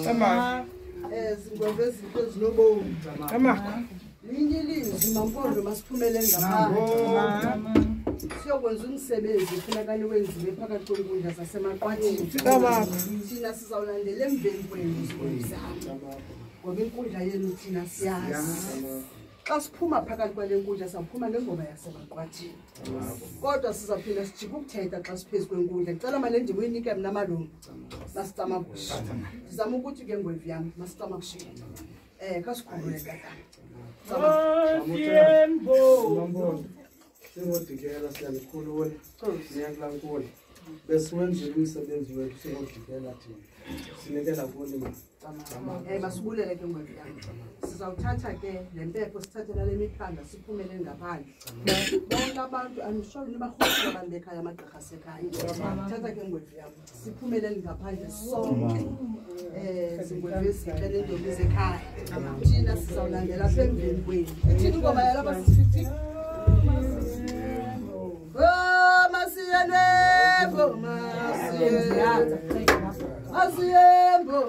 Ama. Zingove izinto ezinobomi. Ama. Linye ilizwi mampondo masiphumele ngaphandle. Siyokwenza umsebenzi kufunakala wenziwe phakathi kwenkundla zasemaqwathini. Thina sizawulandela emveni kwenu zami. Ngoba inkundla yenu thina siyazi. Xa siphuma phakathi kwale nkundla saphuma ngengoma yasemaqwathini. Kodwa sizaphinda sijike ukuthetha xa siphezu kwenkundla. Ngicela manje ndime uyinike mina malungu. Masicama kusho. Sizama ukuthi ke ngwevu yami masicama kusho. Kasikhulule katana. Mambo. Singodikela siyalikhulula. Siyakulankhula. Besiwenzile umsebenzi wethu singodikela thina. Sinikela kuwe. Masibulele ke ngwevu yami. Sizawuthatha ke le mpepho sithathe nale miphanda siphumele ngaphandle. Bonke abantu angisho nibakhulu abantu ekhaya amagqirha sekhaya. Thatha ke ngwevu yami. Siphumele ngaphandle sonke. Zingwevu ezihlele ntombi zekhaya. Thina sizawulandela apha emveni kwenu. Thina ingoma yalapha sisithi Masiyembo,